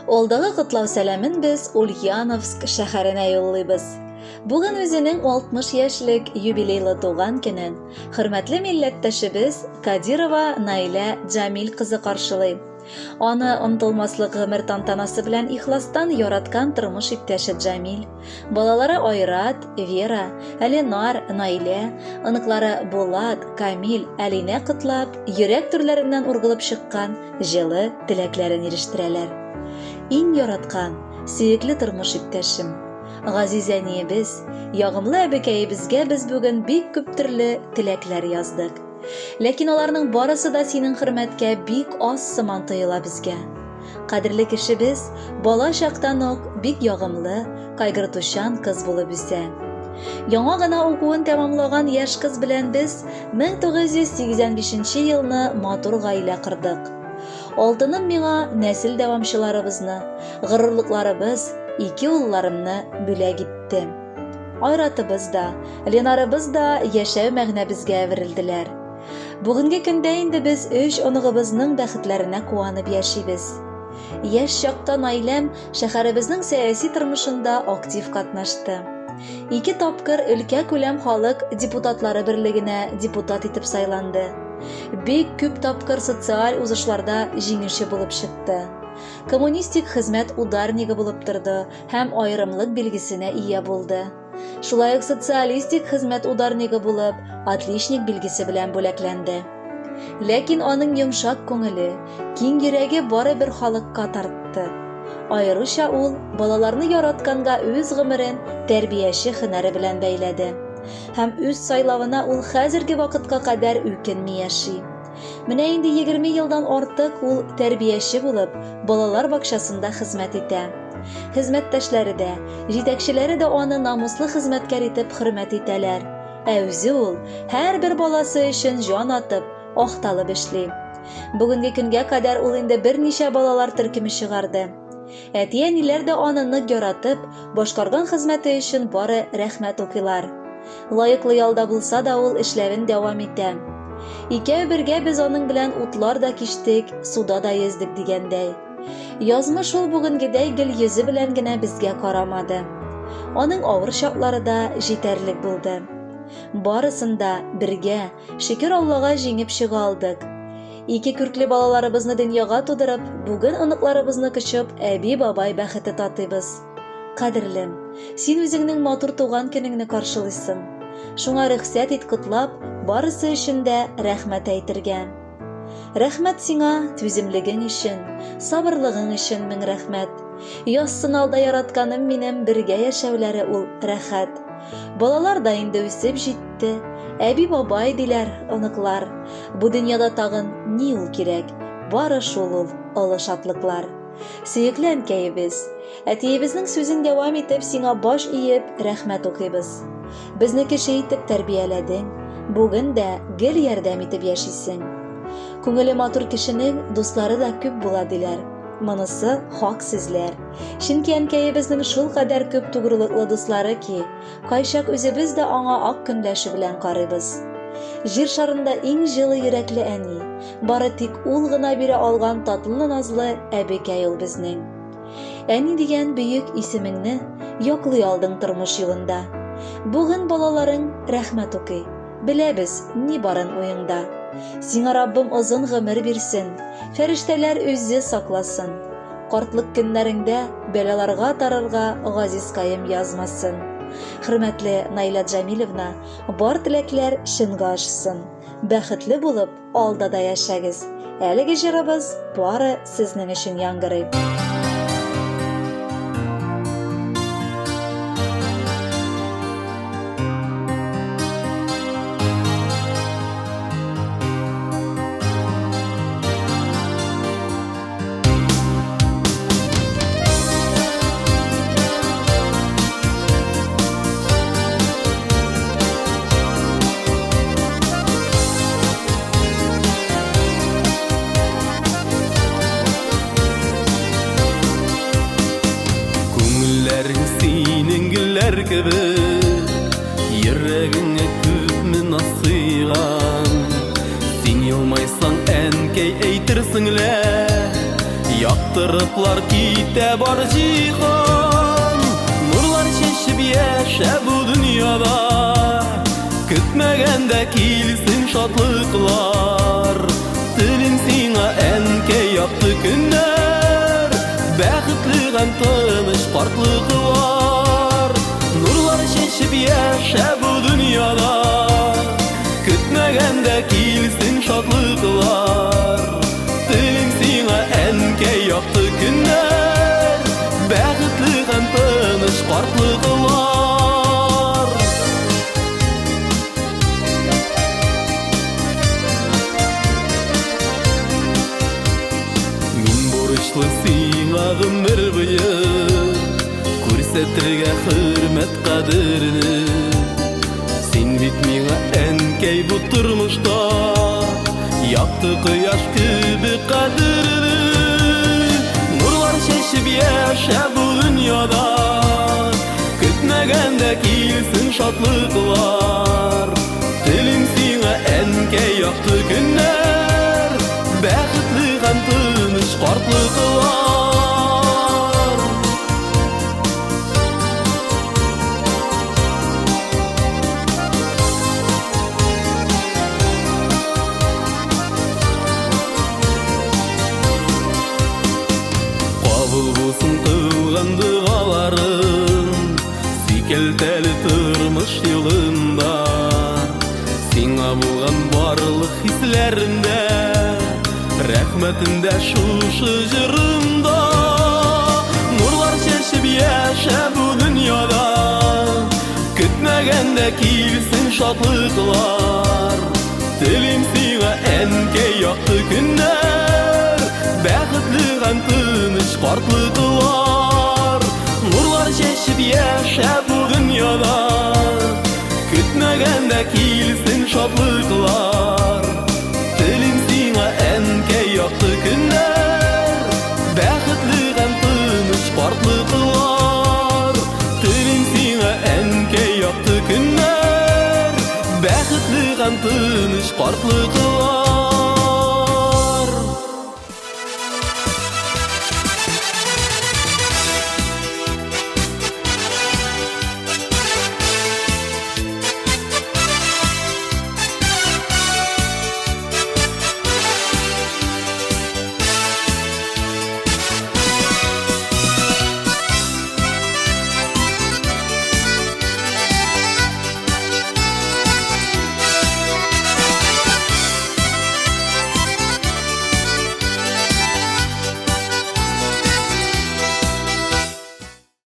Олдагы котлау сәламен без Ульяновск шәһәренә юллыйбыз. Бүген үзенең 60 яшьлек юбилейлы туган көнен хөрмәтле милләттәшебез Кадирова Наилә Җамил кызы каршылый. Аны онытылмаслык гомер тантанасы белән ихластан яраткан тормыш иптәше Җамил, балалары Айрат, Вера, Әленар, Наилә, оныклары Булат, Камил, Әлинә котлап, йөрәк төрләреннән ургылып чыккан җылы теләкләрен ирештерәләр. Иң яраткан, сөекле тормыш иптәшем, газиз әниебез, ягымлы әбекәебезгә без бүген бик күп төрле теләкләр яздык. Ләкин аларның барысы да синең хөрмәткә бик аз сыман тоела безгә. Кадерле кешебез бала чактан ук бик ягымлы, кайгыртучан кыз булып үсә. Яңа гына укуын тәмамлаган яшь кыз белән без 1985 елны матур гаилә кордык. Алтыным миңа нәсел дәвамчыларыбызны, горурлыкларыбыз, ике улларымны бүләк итте. Айратыбыз да, Ленарыбыз да яшәү мәгънәбезгә әверелделәр. Бүгенге көндә инде без 3 оныгыбызның бәхетләренә куанып яшибез. Яшь чакта Наиләм шәһәребезнең сәяси тормышында актив катнашты. 2 тапкыр өлкә күләм халык депутатлары берлегенә депутат итеп сайланды. Бик күп тапкыр социаль узышларда җиңүче булып чыкты. Коммунистик хезмәт ударнигы булып торды һәм аерымлык билгесенә ия булды. Шулай ук социалистик хезмәт ударнигы булып, отличник билгесе белән бүләкләнде. Ләкин аның йомшак күңеле, киң йөрәге барыбер халыкка тартты. Аеруча ул балаларны яратканга үз гомерен тәрбияче һөнәре белән бәйләде. Һәм үз сайлавына ул хәзерге вакытка кадәр үкенми яши. Менә инде 20 елдан артык ул тәрбияче булып, балалар бакчасында хезмәт итә. Хезмәттәшләре дә, җитәкчеләре дә аны намуслы хезмәткәр итеп хөрмәт итәләр. Ә үзе ул һәрбер баласы өчен җан атып, охталып эшли. Бүгенге көнгә кадәр ул инде берничә балалар төркеме чыгарды. Әти-әниләр дә аны нык яратып, башкарган хезмәте өчен бары рәхмәт укыйлар. Лаеклы ялда булса да ул эшләвен дәвам итә. Икәү бергә без аның белән утлар да кичтек, суда да йөздек дигәндәй. Язмыш ул бүгенгедәй гел йөзе белән генә безгә карамады. Аның авыр чаклары да җитәрлек булды. Барысында бергә, шөкер Аллага җиңеп чыга алдык. 2 күркле балаларыбызны дөньяга тудырып, бүген оныкларыбызны кычып, әби-бабай бәхете татыйбыз. Кадерлем, син үзеңнең матур туган көнеңне каршылыйсың. Шуңа рөхсәт ит котлап, барысы өчен дә рәхмәт әйтергә. Рәхмәт сиңа түземлегең өчен, сабырлыгың өчен мең рәхмәт. Яссын алда яратканым минем бергә яшәүләре ул рәхәт. Балалар да инде үсеп җитте. Әби-бабай диләр оныклар. Бу дөньяда тагын ни ул кирәк? Бары шул ул олы шатлыклар. Сөекле әнкәебез, әтиебезнең сүзен дәвам итеп сиңа баш иеп рәхмәт укыйбыз. Безне кеше итеп тәрбияләдең. Бүген дә гел ярдәм итеп яшисең. Күңеле матур кешенең дуслары да күп була диләр. Монысы хак сүзләр. Чөнки әнкәебезнең шул кадәр күп тугрылыклы дуслары ки, кайчак үзебез дә аңа ак көнләше белән карыйбыз. Җир шарында иң җылы йөрәкле әни, бары тик ул гына бирә алган татлы назлы әбекәй ул безнең. Әни дигән бөек исемеңне яклый алдың тормыш юлында. Бүген балаларың рәхмәт укый. Беләбез ни барын уеңда. Сиңа Раббым озын гомер бирсен, фәрештәләр үзе сакласын. Картлык көннәреңдә бәлаларга тарырга газизкаем язмасын. Хөрмәтле Наилә Җамиловна, бар теләкләр чынга ашсын. Бәхетле булып, алдада яшәгез. Әлеге җырыбыз бары сезнең өчен яңгырый. Йөрәгеңә күпме насыйган, син елмайсаң әнкәй әйтерсең лә, Яктырыплар ките бар җиһан, нурлар чәчеп яшә бу дөньяда. Көтмәгәндә килсен шатлыклар, телим сиңа әнкәй якты көннәр, бәхетле һәм тыныч картлыклар. Нурлар чәчеп яшә бу дөньяда, көтмәгәндә килсен шатлыклар, телим сиңа әнкәй якты көннәр, бәхетле һәм тыныч картлыклар. Сиңа гомер буе күрсәтергә хөрмәт кадерне. Син бит миңа әнкәй бу тормышта якты кояш кебек кадерле. Нурлар чәчеп яшә бу дөньяда, көтмәгәндә килсен шатлыклар, телим сиңа әнкәй якты көннәр, бәхетле һәм тыныч картлыклар. Кабул булсын кылган дуаларым, сикелтәле тормыш юлында. Сиңа булган барлык хисләремдә, рәхмәтендә шушы җырымда. Нурлар чәчеп яшә бу дөньяда, көтмәгәндә килсен шатлыклар, телим сиңа әнкәй якты көннәр, бәхетле һәм тыныч картлыклар. Нурлар чәчеп яшә бу дөньяда, көтмәгәндә килсен шатлыклар, телим сиңа әнкәй якты көннәр, бәхетле һәм тыныч картлыклар. Телим сиңа әнкәй якты көннәр, бәхетле һәм тыныч картлыклар.